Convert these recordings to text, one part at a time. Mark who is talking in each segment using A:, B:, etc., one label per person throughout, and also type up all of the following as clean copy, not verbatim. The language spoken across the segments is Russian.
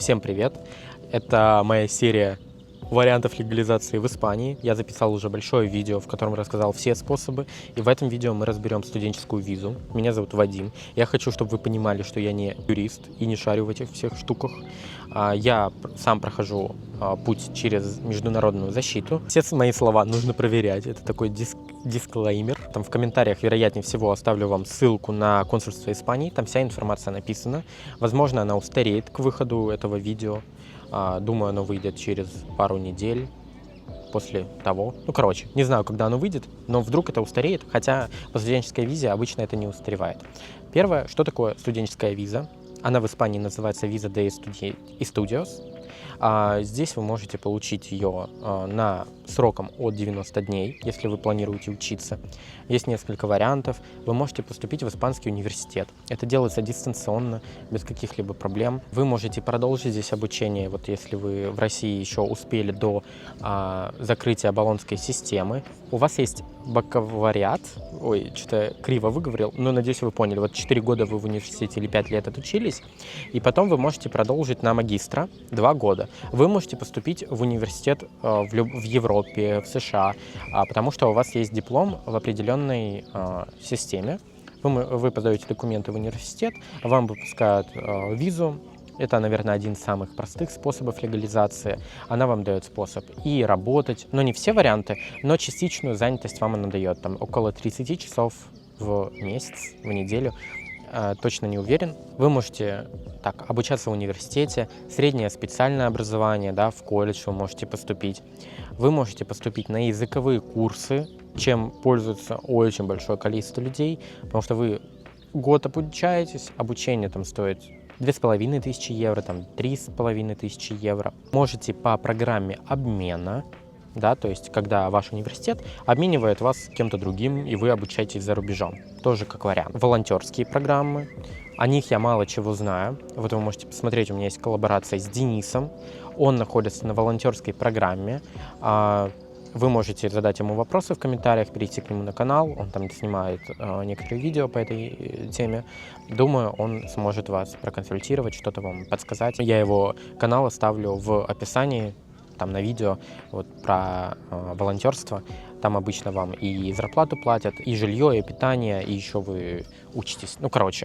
A: Всем привет! Это моя серия вариантов легализации в Испании. Я записал уже большое видео, в котором рассказал все способы. И в этом видео мы разберем студенческую визу. Меня зовут Вадим. Я хочу, чтобы вы понимали, что я не юрист и не шарю в этих всех штуках. Я сам прохожу путь через международную защиту. Все мои слова нужно проверять. Это такой дисклеймер. Там в комментариях, вероятнее всего, оставлю вам ссылку на консульство Испании. Там вся информация написана. Возможно, она устареет к выходу этого видео. Думаю, оно выйдет через пару недель после того. Не знаю, когда оно выйдет, но вдруг это устареет, хотя по студенческой визе обычно это не устаревает. Первое, что такое студенческая виза? Она в Испании называется виза de estudios. Здесь вы можете получить ее на сроком от 90 дней, если вы планируете учиться. Есть несколько вариантов. Вы можете поступить в испанский университет. Это делается дистанционно, без каких-либо проблем. Вы можете продолжить здесь обучение, вот если вы в России еще успели до закрытия болонской системы. У вас есть бакалавриат. Ой, что-то криво выговорил, но надеюсь, вы поняли. Вот 4 года вы в университете или 5 лет отучились, и потом вы можете продолжить на магистра 2 года. Вы можете поступить в университет в Европе, в США, потому что у вас есть диплом в определенной системе. Вы подаете документы в университет, вам выпускают визу. Это, наверное, один из самых простых способов легализации. Она вам дает способ и работать, но не все варианты, но частичную занятость вам она дает. Там около 30 часов в месяц, в неделю. Точно не уверен. Вы можете обучаться в университете, среднее специальное образование, в колледж вы можете поступить. Вы можете поступить на языковые курсы, чем пользуется очень большое количество людей, потому что вы год обучаетесь, обучение там стоит 2500 евро, 3500 евро. Можете по программе обмена, то есть когда ваш университет обменивает вас с кем-то другим, и вы обучаетесь за рубежом. Тоже как вариант. Волонтерские программы. О них я мало чего знаю. Вот вы можете посмотреть, у меня есть коллаборация с Денисом. Он находится на волонтерской программе. Вы можете задать ему вопросы в комментариях, перейти к нему на канал. Он там снимает некоторые видео по этой теме. Думаю, он сможет вас проконсультировать, что-то вам подсказать. Я его канал оставлю в описании, там на видео про волонтерство. Там обычно вам и зарплату платят, и жилье, и питание, и еще вы учитесь.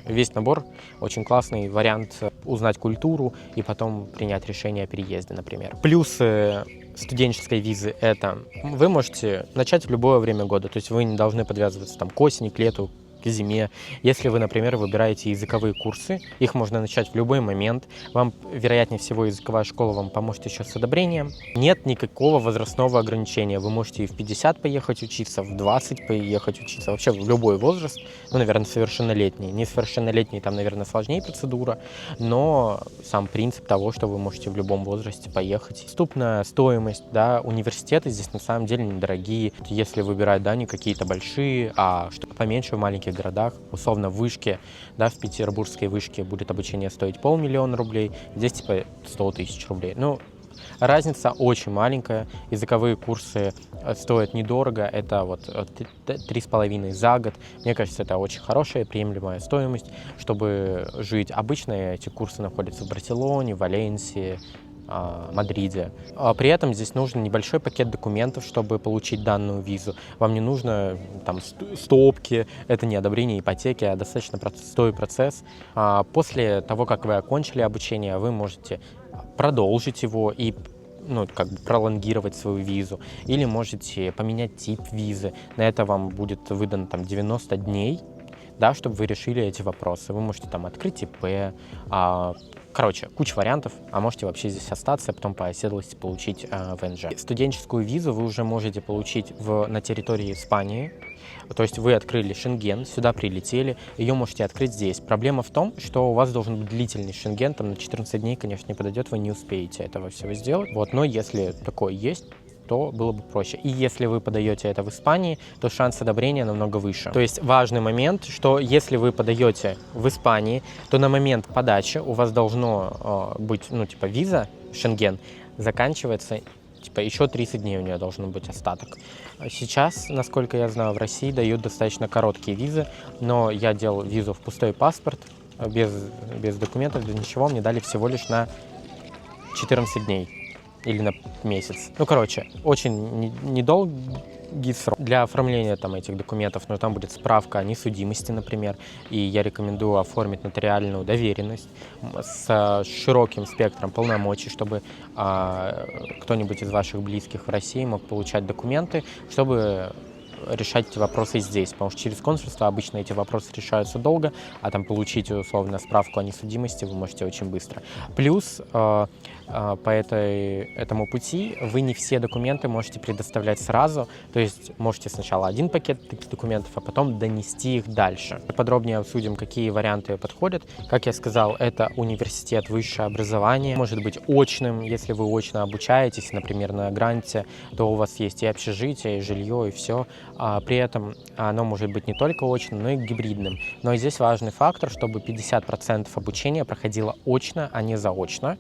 A: Весь набор. Очень классный вариант узнать культуру и потом принять решение о переезде, например. Плюсы студенческой визы — это вы можете начать в любое время года, то есть вы не должны подвязываться к осени, к лету, к зиме. Если вы, например, выбираете языковые курсы, их можно начать в любой момент. Вам, вероятнее всего, языковая школа вам поможет еще с одобрением. Нет никакого возрастного ограничения. Вы можете и в 50 поехать учиться, в 20 поехать учиться, вообще в любой возраст. Наверное, совершеннолетний. Несовершеннолетний, там, наверное, сложнее процедура, но сам принцип того, что вы можете в любом возрасте поехать. Доступная стоимость, университеты здесь на самом деле недорогие. Если выбирать, не какие-то большие, а что-то поменьше в маленьких городах, условно в вышке, в петербургской вышке будет обучение стоить 500 000 рублей, здесь 100 000 рублей. Разница очень маленькая, языковые курсы стоят недорого, это 3,5 за год. Мне кажется, это очень хорошая, приемлемая стоимость, чтобы жить. Обычно эти курсы находятся в Барселоне, Валенсии, Мадриде. При этом здесь нужен небольшой пакет документов, чтобы получить данную визу. Вам не нужно стопки, это не одобрение ипотеки, а достаточно простой процесс. После того, как вы окончили обучение, вы можете продолжить его и пролонгировать свою визу, или можете поменять тип визы. На это вам будет выдано 90 дней, чтобы вы решили эти вопросы. Вы можете открыть ИП, куча вариантов, а можете вообще здесь остаться, а потом по оседлости получить ВНЖ. Студенческую визу вы уже можете получить на территории Испании. То есть вы открыли Шенген, сюда прилетели, ее можете открыть здесь. Проблема в том, что у вас должен быть длительный Шенген, на 14 дней, конечно, не подойдет, вы не успеете этого всего сделать. Но если такое есть, то было бы проще. И если вы подаете это в Испании, то шанс одобрения намного выше. То есть важный момент, что если вы подаете в Испании, то на момент подачи у вас должно быть, виза, Шенген, заканчивается, еще 30 дней у нее должен быть остаток. Сейчас, насколько я знаю, в России дают достаточно короткие визы, но я делал визу в пустой паспорт, без документов, без ничего, мне дали всего лишь на 14 дней или на месяц. Ну, короче, очень недолгий срок для оформления там этих документов, но там будет справка о несудимости, например, и я рекомендую оформить нотариальную доверенность с широким спектром полномочий, чтобы кто-нибудь из ваших близких в России мог получать документы, чтобы решать эти вопросы здесь, потому что через консульство обычно эти вопросы решаются долго, а там получить условно справку о несудимости вы можете очень быстро. Плюс по этому пути вы не все документы можете предоставлять сразу, то есть можете сначала один пакет таких документов, а потом донести их дальше. Подробнее обсудим, какие варианты подходят. Как я сказал, это университет, высшее образование, может быть очным, если вы очно обучаетесь, например, на гранте, то у вас есть и общежитие, и жилье, и все. При этом оно может быть не только очным, но и гибридным. Но здесь важный фактор, чтобы 50% обучения проходило очно, а не заочно.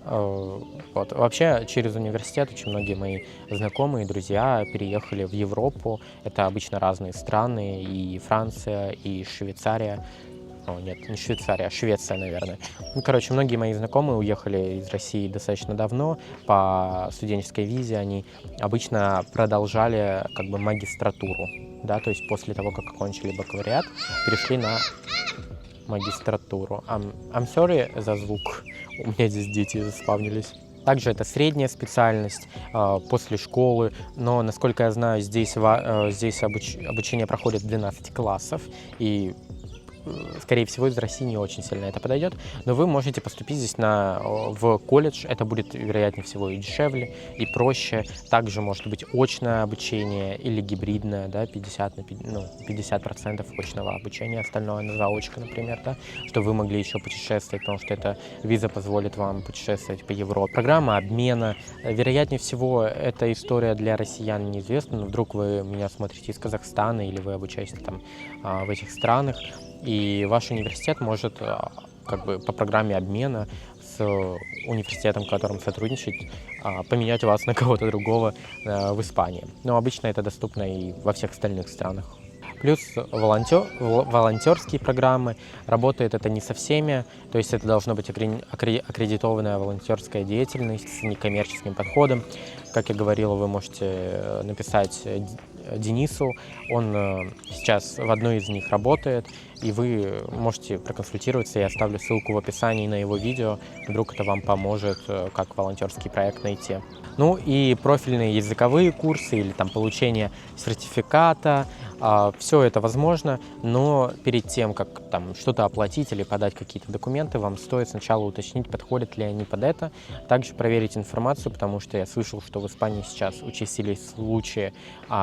A: Вот. Вообще через университет очень многие мои знакомые, друзья переехали в Европу. Это обычно разные страны, и Франция, и Швейцария. Нет, не Швейцария, а Швеция, наверное. Ну, короче, многие мои знакомые уехали из России достаточно давно по студенческой визе. Они обычно продолжали как бы магистратуру, да, то есть после того, как окончили бакалавриат, перешли на магистратуру. I'm sorry за звук, у меня здесь дети заспавнились. Также это средняя специальность после школы, но, насколько я знаю, здесь обучение проходит 12 классов, и скорее всего, из России не очень сильно это подойдет, но вы можете поступить здесь в колледж, это будет, вероятнее всего, и дешевле, и проще. Также может быть очное обучение или гибридное, да, 50% очного обучения, остальное на заочка, например, да, чтобы вы могли еще путешествовать, потому что эта виза позволит вам путешествовать по Европе. Программа обмена, вероятнее всего, эта история для россиян неизвестна, но вдруг вы меня смотрите из Казахстана или вы обучаетесь там в этих странах, и ваш университет может как бы по программе обмена с университетом, с которым сотрудничать, поменять вас на кого-то другого в Испании. Но обычно это доступно и во всех остальных странах. Плюс волонтерские программы. Работает это не со всеми, то есть это должна быть аккредитованная волонтерская деятельность с некоммерческим подходом. Как я говорил, вы можете написать Денису, он сейчас в одной из них работает, и вы можете проконсультироваться, я оставлю ссылку в описании на его видео, вдруг это вам поможет, как волонтерский проект найти. Ну и профильные языковые курсы или там получение сертификата, все это возможно, но перед тем, как там что-то оплатить или подать какие-то документы, вам стоит сначала уточнить, подходят ли они под это, также проверить информацию, потому что я слышал, что в Испании сейчас участились случаи,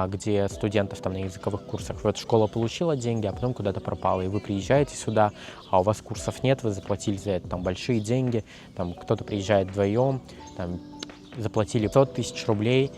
A: где студентов там на языковых курсах, вот школа получила деньги, а потом куда-то пропала, и вы приезжаете сюда, а у вас курсов нет, вы заплатили за это там большие деньги, там кто-то приезжает вдвоем, там заплатили 500 тысяч рублей,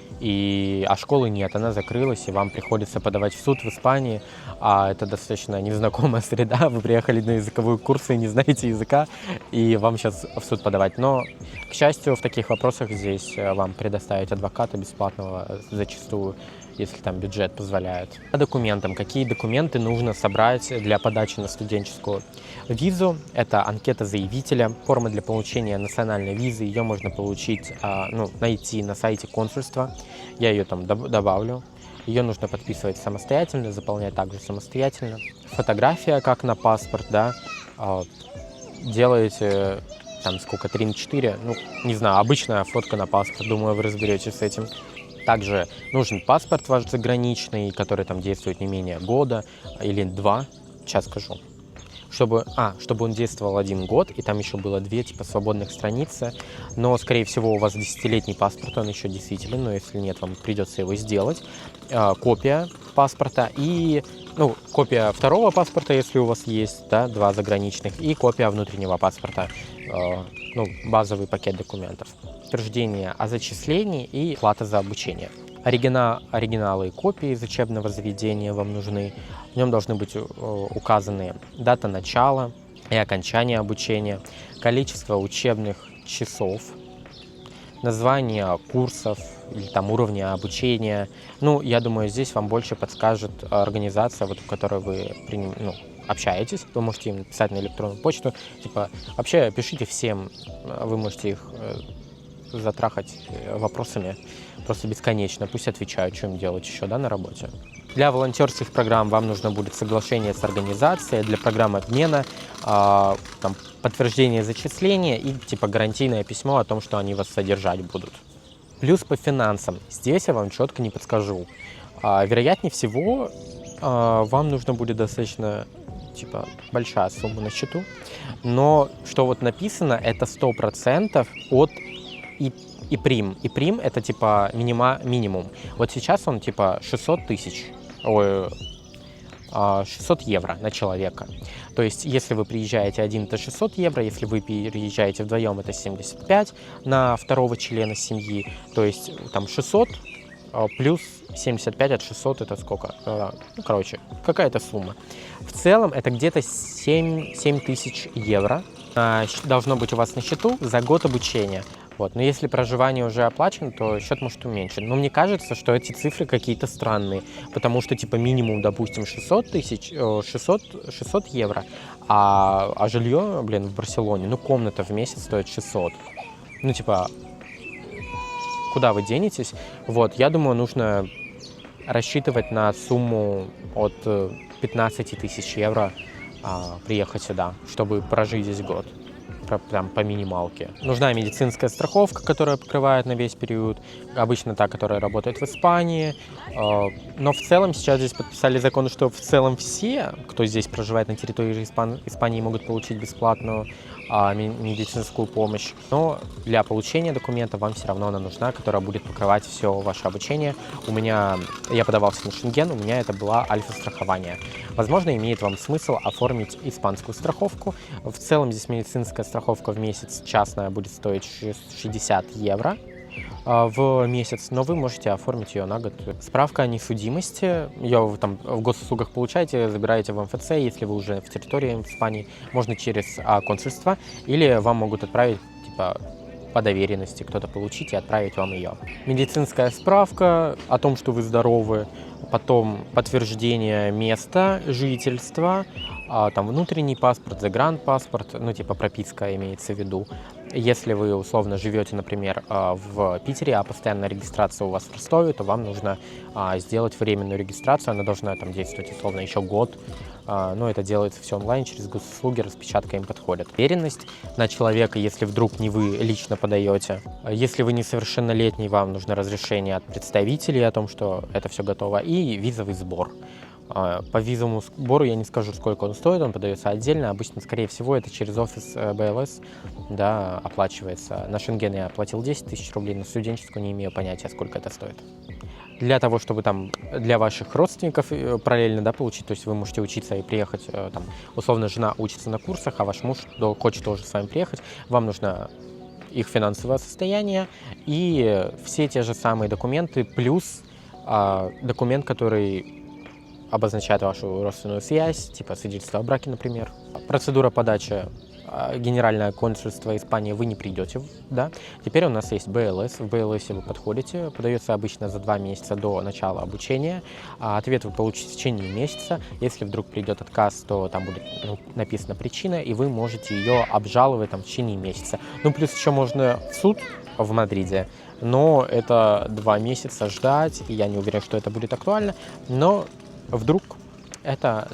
A: а школы нет, она закрылась, и вам приходится подавать в суд в Испании, а это достаточно незнакомая среда, вы приехали на языковые курсы и не знаете языка, и вам сейчас в суд подавать. Но, к счастью, в таких вопросах здесь вам предоставить адвоката бесплатного зачастую, если там бюджет позволяет. По документам. Какие документы нужно собрать для подачи на студенческую визу? Это анкета заявителя, форма для получения национальной визы. Ее можно получить, найти на сайте консульства. Я ее там добавлю. Ее нужно подписывать самостоятельно, заполнять также самостоятельно. Фотография, как на паспорт, да. Делаете там сколько, 3 на 4, не знаю, обычная фотка на паспорт, думаю, вы разберетесь с этим. Также нужен паспорт ваш заграничный, который там действует не менее года или 2, сейчас скажу. Чтобы он действовал 1 год, и там еще было 2 типа свободных страницы, но, скорее всего, у вас 10-летний паспорт, он еще действителен, но если нет, вам придется его сделать. Копия паспорта и, копия второго паспорта, если у вас есть, да, 2 заграничных, и копия внутреннего паспорта, базовый пакет документов. Подтверждение о зачислении и плата за обучение. Оригиналы и копии из учебного заведения вам нужны. В нем должны быть указаны дата начала и окончания обучения, количество учебных часов, название курсов или там уровня обучения. Я думаю, здесь вам больше подскажет организация, в которой вы общаетесь. Вы можете им написать на электронную почту. Вообще пишите всем, вы можете их затрахать вопросами просто бесконечно. Пусть отвечают, что им делать еще, да, на работе. Для волонтерских программ вам нужно будет соглашение с организацией, для программ обмена, там, подтверждение зачисления и типа гарантийное письмо о том, что они вас содержать будут. Плюс по финансам. Здесь я вам четко не подскажу. Вероятнее всего, вам нужно будет достаточно типа большая сумма на счету, но что вот написано, это 100% от ИПРИМ. ИПРИМ это типа минимум. Вот сейчас он типа 600 евро на человека. То есть, если вы приезжаете один, это 600 евро, если вы приезжаете вдвоем, это 75 на второго члена семьи. То есть, там 600 плюс 75 от 600, это сколько? Ну, короче, какая-то сумма. В целом, это где-то 7 тысяч евро должно быть у вас на счету за год обучения. Вот. Но если проживание уже оплачено, то счет может уменьшить. Но мне кажется, что эти цифры какие-то странные, потому что типа минимум, допустим, 600 евро, а жилье, блин, в Барселоне, ну комната в месяц стоит 600. Ну типа, куда вы денетесь? Вот, я думаю, нужно рассчитывать на сумму от 15 тысяч евро, приехать сюда, чтобы прожить здесь год. Прям по минималке. Нужна медицинская страховка, которая покрывает на весь период. Обычно та, которая работает в Испании. Но в целом сейчас здесь подписали закон, что в целом все, кто здесь проживает на территории Испании, могут получить бесплатную медицинскую помощь. Но для получения документа вам все равно она нужна, которая будет покрывать все ваше обучение. Я подавался на Шенген, у меня это была альфа-страхование. Возможно, имеет вам смысл оформить испанскую страховку. В целом здесь медицинская страховка в месяц частная будет стоить 60 евро в месяц, но вы можете оформить ее на год. Справка о несудимости, ее вы там в госуслугах получаете, забираете в МФЦ, если вы уже в территории Испании, можно через консульство, или вам могут отправить типа по доверенности, кто-то получить и отправить вам ее. Медицинская справка о том, что вы здоровы, потом подтверждение места жительства, там внутренний паспорт, загранпаспорт, ну типа прописка имеется в виду. Если вы условно живете, например, в Питере, а постоянная регистрация у вас в Ростове, то вам нужно сделать временную регистрацию, она должна там действовать условно еще год. Но это делается все онлайн, через госуслуги, распечатка им подходит. Уверенность на человека, если вдруг не вы лично подаете. Если вы несовершеннолетний, вам нужно разрешение от представителей о том, что это все готово, и визовый сбор. По визовому сбору я не скажу, сколько он стоит, он подается отдельно. Обычно, скорее всего, это через офис БЛС, да, оплачивается. На Шенген я оплатил 10 тысяч рублей, на студенческую не имею понятия, сколько это стоит. Для того, чтобы там для ваших родственников параллельно, да, получить, то есть вы можете учиться и приехать, там, условно, жена учится на курсах, а ваш муж хочет тоже с вами приехать, вам нужно их финансовое состояние и все те же самые документы, плюс документ, который обозначает вашу родственную связь, типа свидетельство о браке, например. Процедура подачи Генеральное консульство Испании вы не придете, да. Теперь у нас есть БЛС. В БЛС вы подходите, подается обычно за 2 месяца до начала обучения. Ответ вы получите в течение месяца. Если вдруг придет отказ, то там будет написана причина, и вы можете ее обжаловать там в течение месяца. Ну, плюс еще можно в суд в Мадриде, но это 2 месяца ждать, и я не уверен, что это будет актуально, но вдруг это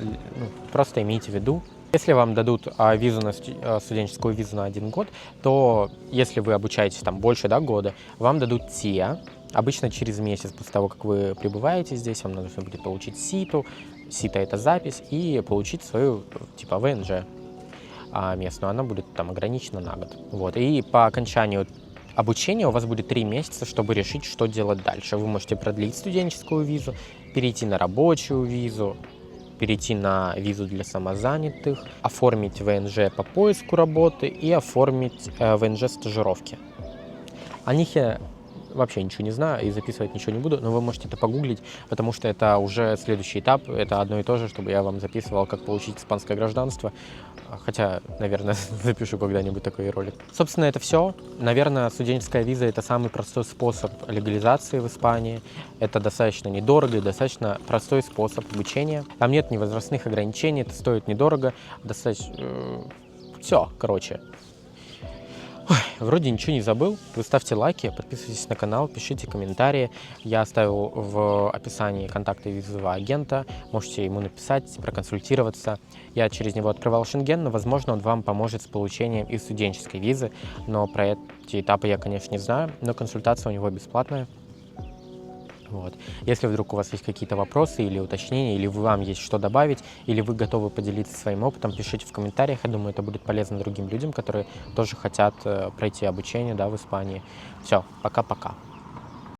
A: просто имейте в виду. Если вам дадут студенческую визу на 1 год, то если вы обучаетесь там больше года, вам дадут ТИА. Обычно через месяц после того, как вы прибываете здесь, вам нужно будет получить СИТу. СИТа — это запись, и получить свою типа ВНЖ местную. Она будет там ограничена на год. Вот. И по окончанию обучения у вас будет 3 месяца, чтобы решить, что делать дальше. Вы можете продлить студенческую визу, перейти на рабочую визу, перейти на визу для самозанятых, оформить ВНЖ по поиску работы и оформить ВНЖ стажировки. О них я вообще ничего не знаю и записывать ничего не буду, но вы можете это погуглить, потому что это уже следующий этап, это одно и то же, чтобы я вам записывал, как получить испанское гражданство. Хотя, наверное, запишу когда-нибудь такой ролик. Собственно, это все. Наверное, студенческая виза — это самый простой способ легализации в Испании. Это достаточно недорого и достаточно простой способ обучения. Там нет ни возрастных ограничений, это стоит недорого. Достаточно... Все, короче. Вроде ничего не забыл. Вы ставьте лайки, подписывайтесь на канал, пишите комментарии. Я оставил в описании контакты визового агента. Можете ему написать, проконсультироваться. Я через него открывал Шенген, но, возможно, он вам поможет с получением и студенческой визы. Но про эти этапы я, конечно, не знаю, но консультация у него бесплатная. Вот. Если вдруг у вас есть какие-то вопросы или уточнения, или вам есть что добавить, или вы готовы поделиться своим опытом, пишите в комментариях. Я думаю, это будет полезно другим людям, которые тоже хотят пройти обучение, да, в Испании. Все, пока-пока.